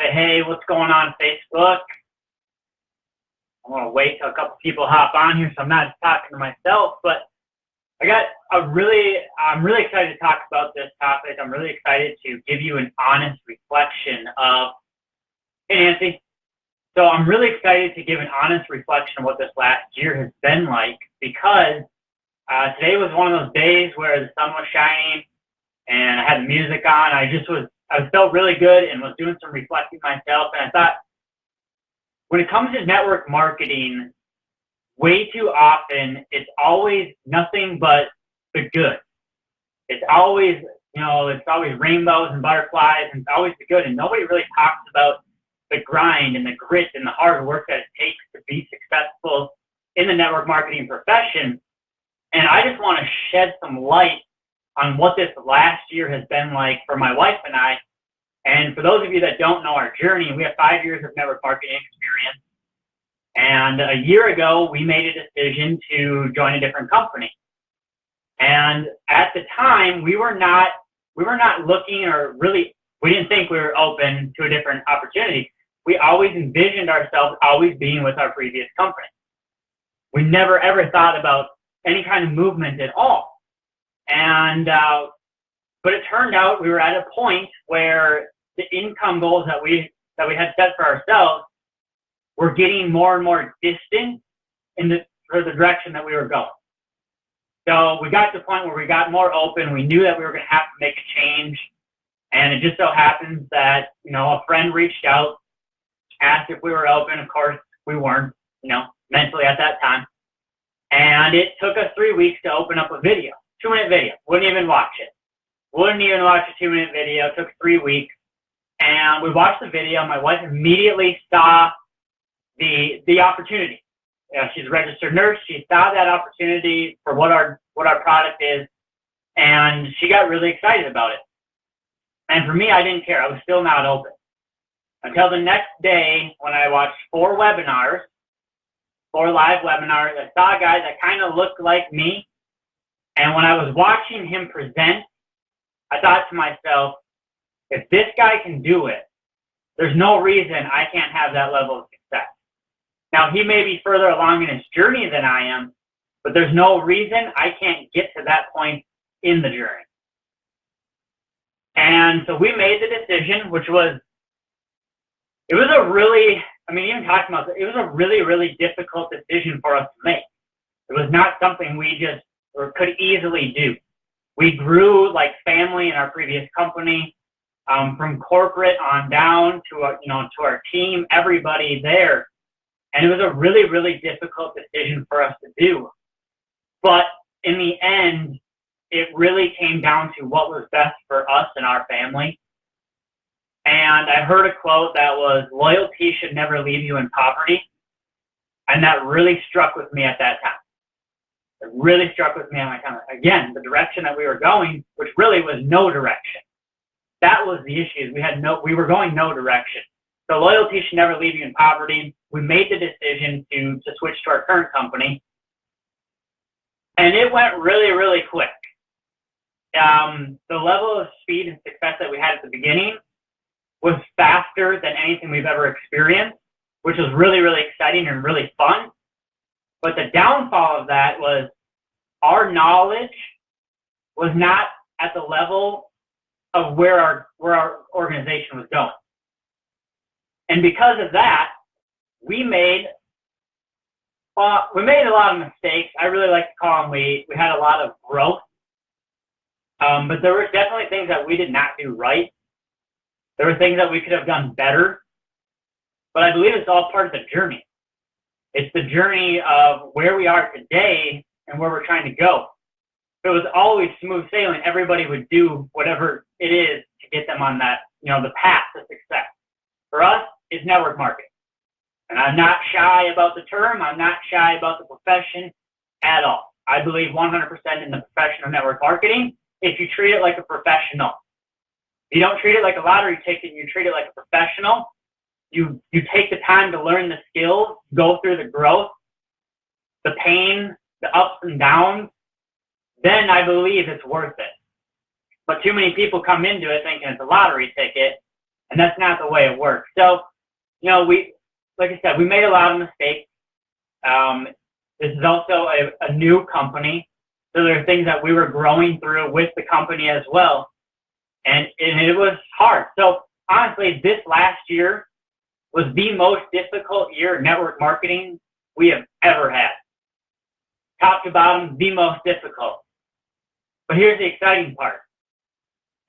say, hey, what's going on Facebook? I'm going to wait till a couple people hop on here so I'm not talking to myself, but I'm really excited to talk about this topic. I'm really excited to give you an honest reflection of, hey Nancy, so I'm really excited to give an honest reflection of what this last year has been like, because today was one of those days where the sun was shining and I had the music on. I felt really good and was doing some reflecting myself, and I thought, when it comes to network marketing, way too often it's always nothing but the good. It's always, it's always rainbows and butterflies, and it's always the good, and nobody really talks about the grind and the grit and the hard work that it takes to be successful in the network marketing profession. And I just want to shed some light on what this last year has been like for my wife and I. And for those of you that don't know our journey, we have 5 years of network marketing experience. And a year ago, we made a decision to join a different company. And at the time, we were not looking, or really, we didn't think we were open to a different opportunity. We always envisioned ourselves always being with our previous company. We never ever thought about any kind of movement at all. And but it turned out we were at a point where the income goals that we had set for ourselves were getting more and more distant for the direction that we were going. So we got to the point where we got more open. We knew that we were going to have to make a change. And it just so happens that, a friend reached out, asked if we were open. Of course, we weren't, mentally at that time. And it took us 3 weeks to open up a video, 2-minute video. Wouldn't even watch it. Wouldn't even watch a 2-minute video. It took 3 weeks. And we watched the video. My wife immediately saw the opportunity. She's a registered nurse. She saw that opportunity for what our product is, and she got really excited about it. And for me, I didn't care. I was still not open until the next day when I watched 4 live webinars. I saw a guy that kind of looked like me, and when I was watching him present, I thought to myself, if this guy can do it, there's no reason I can't have that level of success. Now, he may be further along in his journey than I am, but there's no reason I can't get to that point in the journey. And so we made the decision, which was, it was a really really, really difficult decision for us to make. It was not something we just could easily do. We grew like family in our previous company, from corporate on down to our team, everybody there. And it was a really, really difficult decision for us to do. But in the end, it really came down to what was best for us and our family. And I heard a quote that was, loyalty should never leave you in poverty. And that really struck with me at that time. It really struck with me at my time. Again, the direction that we were going, which really was no direction. That was the issue. We were going no direction. So loyalty should never leave you in poverty. We made the decision to switch to our current company. And it went really, really quick. The level of speed and success that we had at the beginning was faster than anything we've ever experienced, which was really, really exciting and really fun. But the downfall of that was our knowledge was not at the level of where our organization was going. And because of that, we made a lot of mistakes. I really like to call them, we had a lot of growth. But there were definitely things that we did not do right. There were things that we could have done better. But I believe it's all part of the journey. It's the journey of where we are today and where we're trying to go. If it was always smooth sailing, everybody would do whatever it is to get them on that, the path to success. For us, it's network marketing. And I'm not shy about the term. I'm not shy about the profession at all. I believe 100% in the profession of network marketing if you treat it like a professional. If you don't treat it like a lottery ticket, you treat it like a professional. You take the time to learn the skills, go through the growth, the pain, the ups and downs, then I believe it's worth it. But too many people come into it thinking it's a lottery ticket, And that's not the way it works. So, like I said, we made a lot of mistakes. This is also a new company. So there are things that we were growing through with the company as well. And it was hard. So honestly, this last year was the most difficult year in network marketing we have ever had. Top to bottom, the most difficult. But here's the exciting part.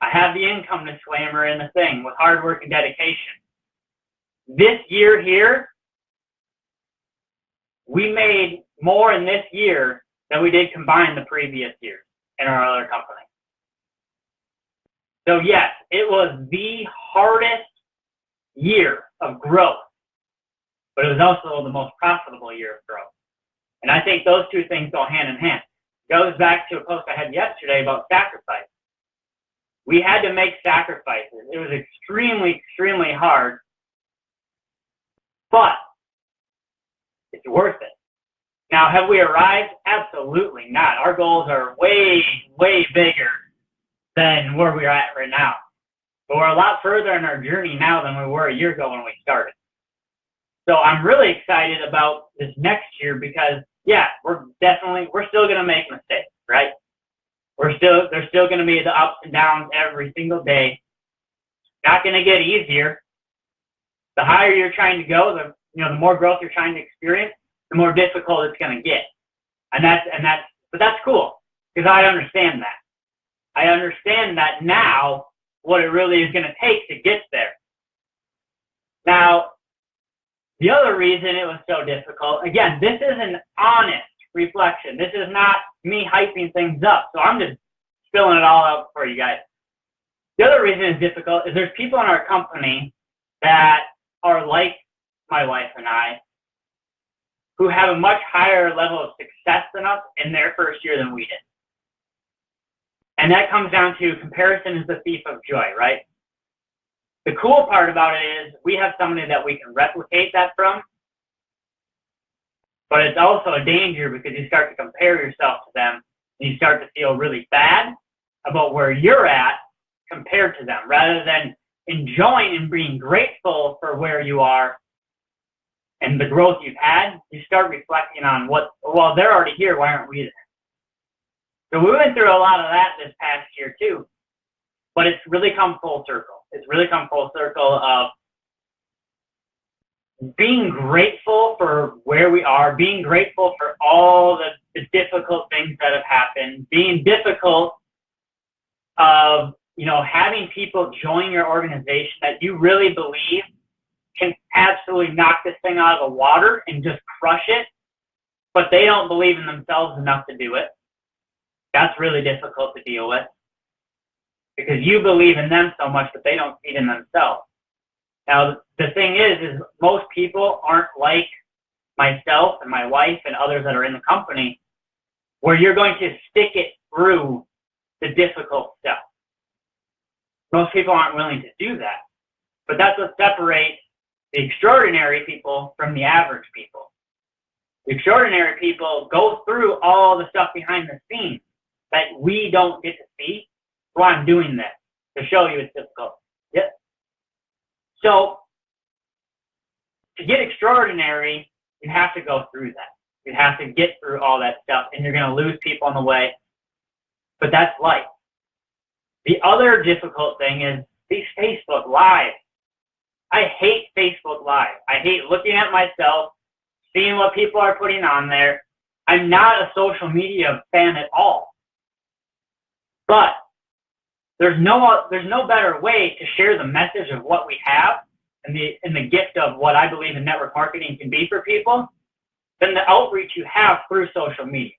I have the income disclaimer in the thing with hard work and dedication. This year here, we made more in this year than we did combined the previous year in our other company. So yes, it was the hardest year of growth, but it was also the most profitable year of growth. And I think those two things go hand in hand. It goes back to a post I had yesterday about sacrifice. We had to make sacrifices. It was extremely, extremely hard, but it's worth it. Now, have we arrived? Absolutely not. Our goals are way, way bigger than where we're at right now. But we're a lot further in our journey now than we were a year ago when we started. So I'm really excited about this next year because, yeah, we're still going to make mistakes, right? There's still going to be the ups and downs every single day. Not going to get easier. The higher you're trying to go, the more growth you're trying to experience, the more difficult it's going to get. But that's cool because I understand that. I understand that now what it really is going to take to get there. Now, the other reason it was so difficult, again, this is an honest reflection. This is not me hyping things up. So I'm just spilling it all out for you guys. The other reason it's difficult is there's people in our company that are like my wife and I who have a much higher level of success than us in their first year than we did. And that comes down to comparison is the thief of joy, right? The cool part about it is we have somebody that we can replicate that from, but it's also a danger because you start to compare yourself to them and you start to feel really bad about where you're at compared to them rather than enjoying and being grateful for where you are and the growth you've had. You start reflecting on well, they're already here, why aren't we there? So we went through a lot of that this past year too, but it's really come full circle. It's really come full circle of being grateful for where we are, being grateful for all the difficult things that have happened, being difficult of, having people join your organization that you really believe can absolutely knock this thing out of the water and just crush it, but they don't believe in themselves enough to do it. That's really difficult to deal with because you believe in them so much, but they don't see it in themselves. Now, the thing is most people aren't like myself and my wife and others that are in the company where you're going to stick it through the difficult stuff. Most people aren't willing to do that, but that's what separates the extraordinary people from the average people. The extraordinary people go through all the stuff behind the scenes that we don't get to see. So I'm doing this to show you it's difficult. Yep. So to get extraordinary, you have to go through that. You have to get through all that stuff, and you're going to lose people on the way. But that's life. The other difficult thing is these Facebook Lives. I hate Facebook Live. I hate looking at myself, seeing what people are putting on there. I'm not a social media fan at all. But there's no better way to share the message of what we have and the gift of what I believe in network marketing can be for people than the outreach you have through social media.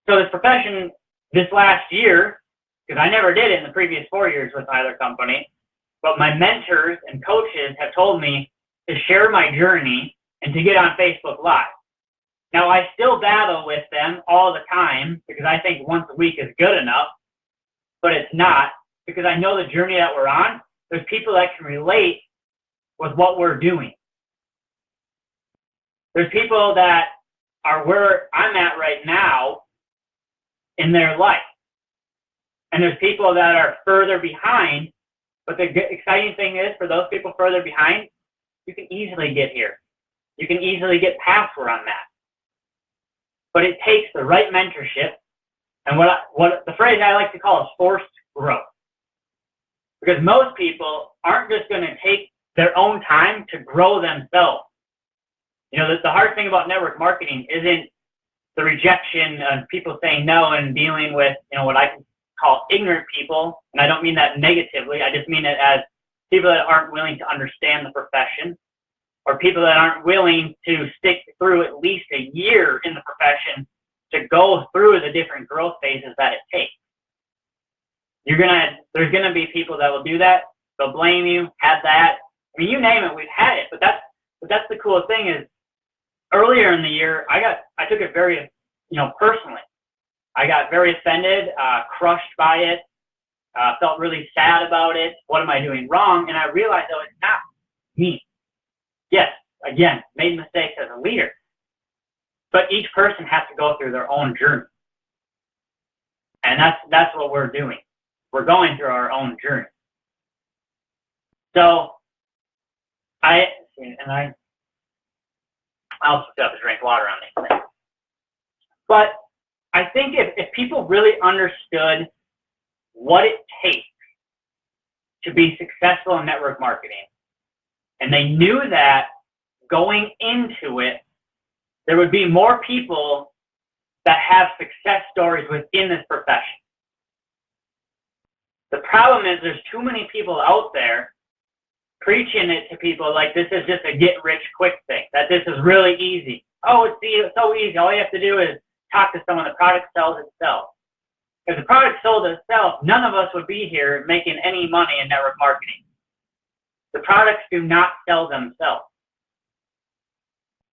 So this profession this last year, because I never did it in the previous 4 years with either company, but my mentors and coaches have told me to share my journey and to get on Facebook Live. Now, I still battle with them all the time because I think once a week is good enough, but it's not because I know the journey that we're on. There's people that can relate with what we're doing. There's people that are where I'm at right now in their life. And there's people that are further behind But the exciting thing is, for those people further behind, you can easily get here. You can easily get past where I'm at. But it takes the right mentorship, and what the phrase I like to call is forced growth. Because most people aren't just going to take their own time to grow themselves. You know, the hard thing about network marketing isn't the rejection of people saying no and dealing with, you know, what I can call ignorant people. And I don't mean that negatively. I just mean it as people that aren't willing to understand the profession, or people that aren't willing to stick through at least a year in the profession to go through the different growth phases that it takes. There's gonna be people that will do that. They'll blame you, have that. I mean, you name it, we've had it. But that's the cool thing is, earlier in the year, I took it very, personally. I got very offended, crushed by it, felt really sad about it. What am I doing wrong? And I realized, it's not me. Yes, again, made mistakes as a leader. But each person has to go through their own journey. And that's what we're doing. We're going through our own journey. So I also have to drink water on these things. But I think if people really understood what it takes to be successful in network marketing, and they knew that going into it, there would be more people that have success stories within this profession. The problem is there's too many people out there preaching it to people like this is just a get-rich-quick thing, that this is really easy. Oh, it's so easy. All you have to do is talk to someone. The product sells itself. If the product sold itself, none of us would be here making any money in network marketing. The products do not sell themselves.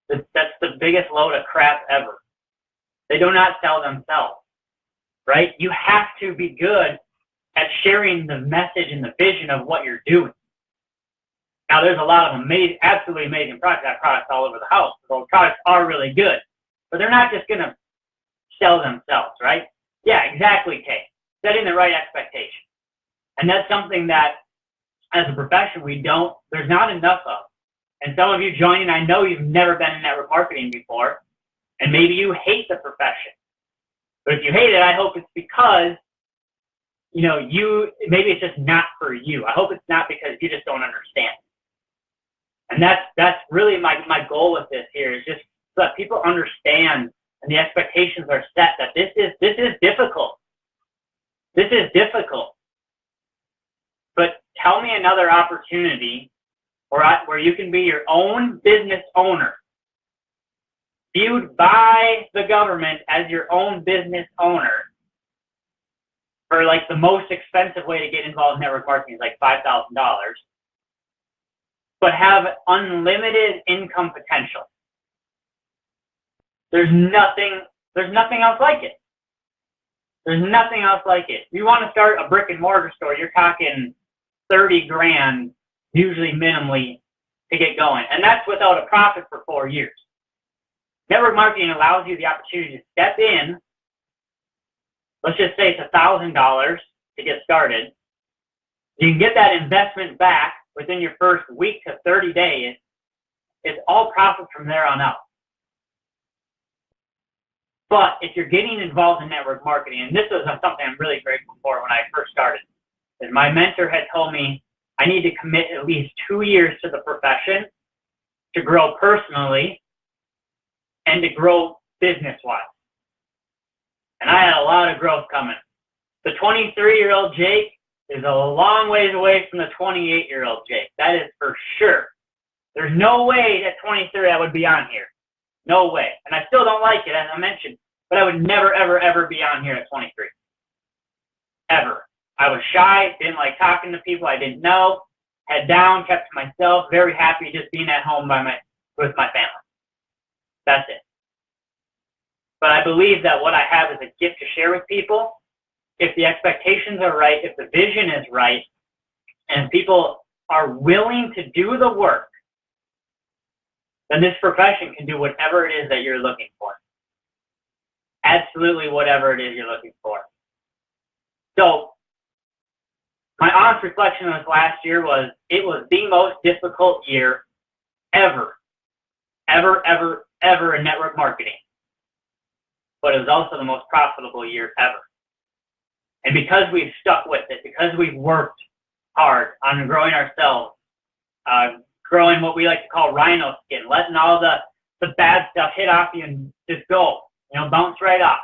That's the biggest load of crap ever. They do not sell themselves, right? You have to be good at sharing the message and the vision of what you're doing. Now, there's a lot of absolutely amazing products. I have products all over the house. Those products are really good, but they're not just going to sell themselves, right? Yeah, exactly, Kate. Setting the right expectation. And that's something that, as a profession, there's not enough of. And some of you joining, I know you've never been in network marketing before, and maybe you hate the profession. But if you hate it, I hope it's because, maybe it's just not for you. I hope it's not because you just don't understand. And that's really my goal with this here, is just so that people understand and the expectations are set that this is difficult. This is difficult. But tell me another opportunity where you can be your own business owner, viewed by the government as your own business owner, for like the most expensive way to get involved in network marketing is like $5,000, but have unlimited income potential. There's nothing else like it. There's nothing else like it. You want to start a brick and mortar store, you're talking 30 grand, usually minimally, to get going. And that's without a profit for 4 years. Network marketing allows you the opportunity to step in. Let's just say it's $1,000 to get started. You can get that investment back within your first week to 30 days. It's all profit from there on out. But if you're getting involved in network marketing, and this was something I'm really grateful for when I first started, is my mentor had told me I need to commit at least 2 years to the profession to grow personally and to grow business-wise. And I had a lot of growth coming. The 23-year-old Jake is a long ways away from the 28-year-old Jake. That is for sure. There's no way at 23 I would be on here. No way. And I still don't like it, as I mentioned, but I would never, ever, ever be on here at 23. Ever. I was shy, didn't like talking to people I didn't know, head down, kept to myself, very happy just being at home with my family. That's it. But I believe that what I have is a gift to share with people. If the expectations are right, if the vision is right, and people are willing to do the work, then this profession can do whatever it is that you're looking for. Absolutely whatever it is you're looking for. So, My honest reflection on this last year was it was the most difficult year ever in network marketing. But it was also the most profitable year ever. And because we've stuck with it, because we've worked hard on growing ourselves, growing what we like to call rhino skin, letting all the bad stuff hit off you and just go, bounce right off.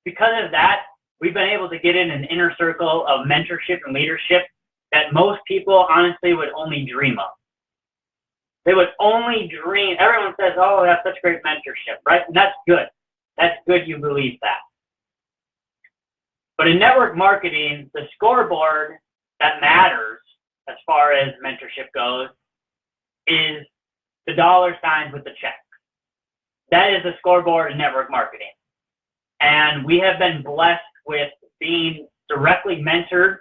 Because of that, we've been able to get in an inner circle of mentorship and leadership that most people honestly would only dream of. They would only dream. Everyone says, oh, that's such great mentorship, right? And that's good. That's good you believe that. But in network marketing, the scoreboard that matters as far as mentorship goes is the dollar signs with the check. That is the scoreboard in network marketing. And we have been blessed with being directly mentored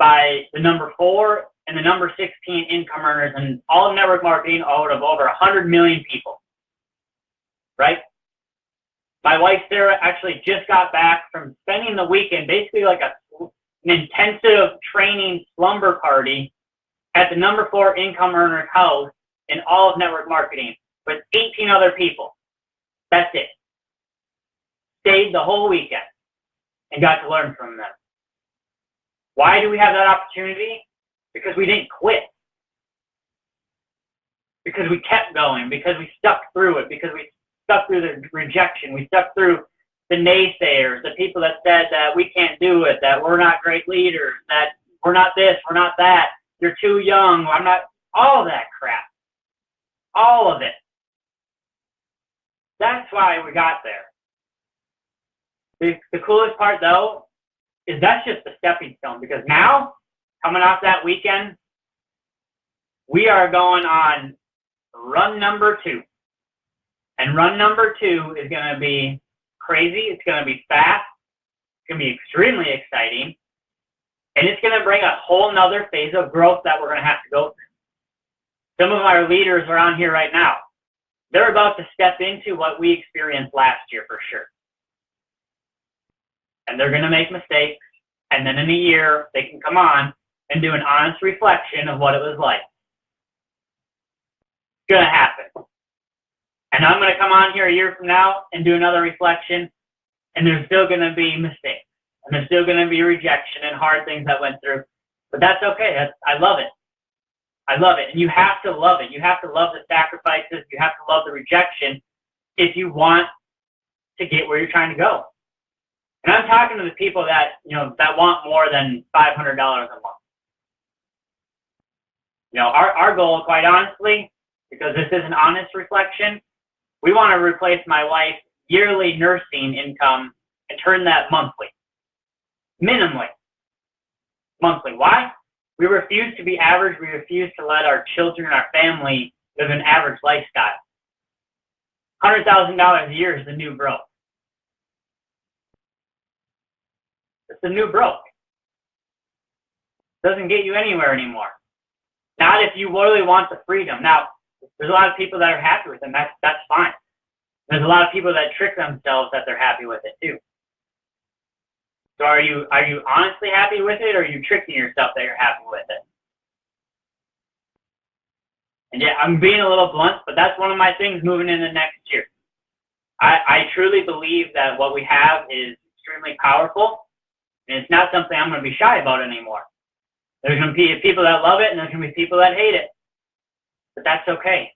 by the number 4 and the number 16 income earners in all of network marketing out of over 100 million people, right? My wife, Sarah, actually just got back from spending the weekend, basically like an intensive training slumber party at the number 4 income earner's house in all of network marketing with 18 other people. That's it. Stayed the whole weekend and got to learn from them. Why do we have that opportunity? Because we didn't quit. Because we kept going. Because we stuck through it. Because we stuck through the rejection. We stuck through the naysayers, the people that said that we can't do it, that we're not great leaders, that we're not this, we're not that, you're too young, I'm not, all that crap. All of it. That's why we got there. The coolest part, though, is that's just a stepping stone, because now, coming off that weekend, we are going on run number 2. And run number 2 is going to be crazy. It's going to be fast. It's going to be extremely exciting. And it's going to bring a whole nother phase of growth that we're going to have to go through. Some of our leaders are on here right now. They're about to step into what we experienced last year for sure. And they're going to make mistakes. And then in a year, they can come on and do an honest reflection of what it was like. It's going to happen. And I'm going to come on here a year from now and do another reflection, and there's still going to be mistakes. And there's still going to be rejection and hard things that went through. But that's okay. I love it. I love it. And you have to love it. You have to love the sacrifices. You have to love the rejection if you want to get where you're trying to go. And I'm talking to the people that, that want more than $500 a month. Our goal, quite honestly, because this is an honest reflection, we want to replace my wife's yearly nursing income and turn that monthly. Minimally. Monthly. Why? We refuse to be average. We refuse to let our children and our family live an average lifestyle. $100,000 a year is the new broke. It's the new broke. Doesn't get you anywhere anymore. Not if you really want the freedom. Now, there's a lot of people that are happy with them. That's fine. There's a lot of people that trick themselves that they're happy with it too. So are you honestly happy with it, or are you tricking yourself that you're happy with it? And yeah, I'm being a little blunt, but that's one of my things moving into next year. I truly believe that what we have is extremely powerful, and it's not something I'm going to be shy about anymore. There's going to be people that love it, and there's going to be people that hate it. But that's okay.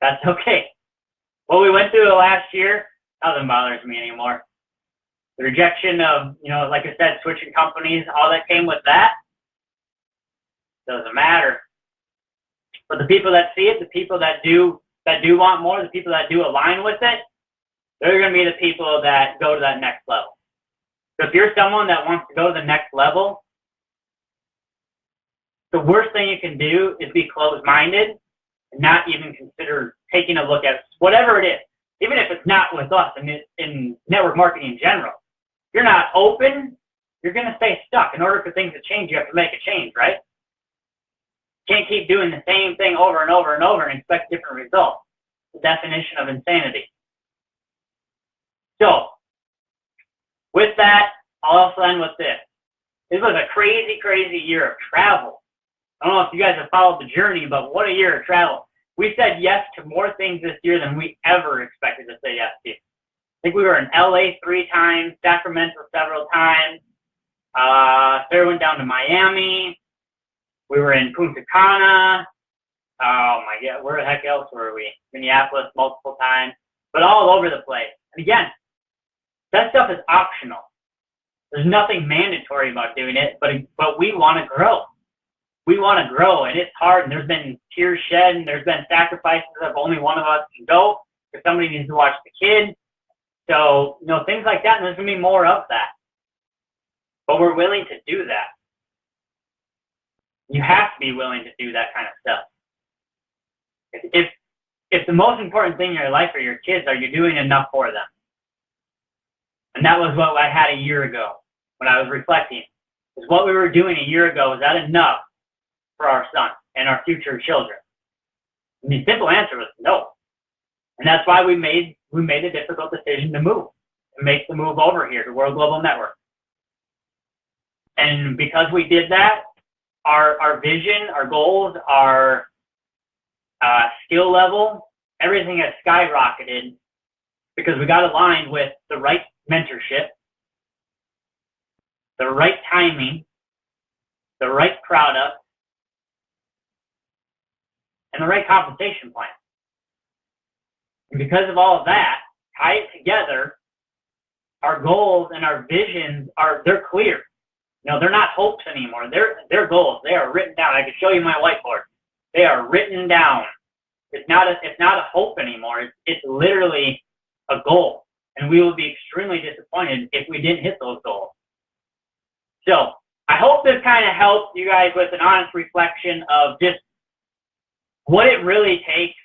That's okay. What we went through the last year, nothing bothers me anymore. The rejection of, like I said, switching companies, all that came with that, doesn't matter. But the people that see it, the people that do want more, the people that do align with it, they're going to be the people that go to that next level. So if you're someone that wants to go to the next level, the worst thing you can do is be closed-minded and not even consider taking a look at whatever it is. Even if it's not with us in network marketing in general. If you're not open, you're going to stay stuck. In order for things to change, you have to make a change, right? You can't keep doing the same thing over and over and over and expect different results. The definition of insanity. So, with that, I'll also end with this. This was a crazy, crazy year of travel. I don't know if you guys have followed the journey, but what a year of travel. We said yes to more things this year than we ever expected to say yes to. I think we were in LA 3 times, Sacramento several times. Sarah went down to Miami. We were in Punta Cana. Oh my God, where the heck else were we? Minneapolis multiple times, but all over the place. And again, that stuff is optional. There's nothing mandatory about doing it, but we want to grow. We want to grow, and it's hard, and there's been tears shed, and there's been sacrifices of only one of us can go, because somebody needs to watch the kid. So, things like that, and there's going to be more of that. But we're willing to do that. You have to be willing to do that kind of stuff. If the most important thing in your life are your kids, are you doing enough for them? And that was what I had a year ago when I was reflecting. Is what we were doing a year ago, was that enough for our son and our future children? And the simple answer was no. And that's why we made a difficult decision to move, to make the move over here to World Global Network. And because we did that, our vision, our goals, our skill level, everything has skyrocketed because we got aligned with the right mentorship, the right timing, the right product, and the right compensation plan. And because of all of that, tie it together, our goals and our visions they're clear. They're not hopes anymore. They're goals. They are written down. I can show you my whiteboard. They are written down. It's not a hope anymore. It's literally a goal. And we will be extremely disappointed if we didn't hit those goals. So I hope this kind of helped you guys with an honest reflection of just what it really takes,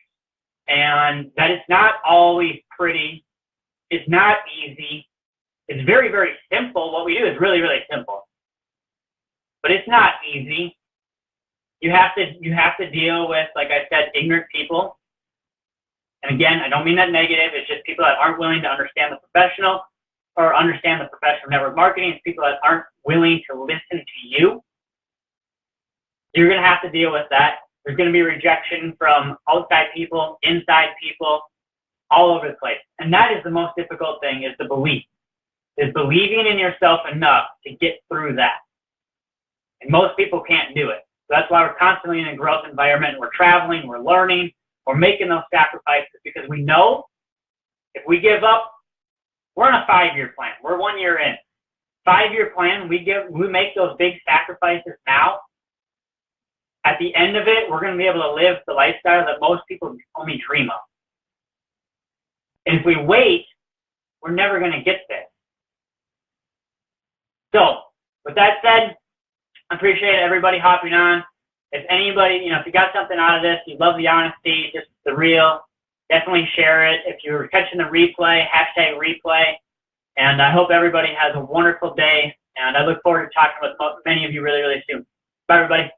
and that it's not always pretty. It's not easy. It's very, very simple. What we do is really, really simple. But it's not easy. You have to deal with, like I said, ignorant people. And again, I don't mean that negative. It's just people that aren't willing to understand the professional or understand the professional network marketing. It's people that aren't willing to listen to you. You're going to have to deal with that. There's going to be rejection from outside people, inside people, all over the place. And that is the most difficult thing, is the belief. Is believing in yourself enough to get through that. And most people can't do it. So that's why we're constantly in a growth environment. We're traveling, we're learning, we're making those sacrifices, because we know if we give up, we're on a 5-year plan. We're 1 year in. 5-year plan, we make those big sacrifices now. At the end of it, we're going to be able to live the lifestyle that most people only dream of. And if we wait, we're never going to get there. So, with that said, I appreciate everybody hopping on. If anybody, if you got something out of this, you love the honesty, just the real, definitely share it. If you're catching the replay, #replay. And I hope everybody has a wonderful day. And I look forward to talking with many of you really, really soon. Bye, everybody.